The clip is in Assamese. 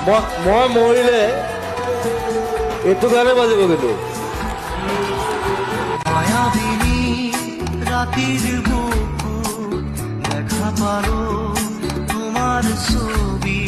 মই মৰিলে এইটো গানে বাজিব কিন্তু মায়াবিনী ৰাতেৰ বুকু দেখা পাৰো তোমাৰ ছবি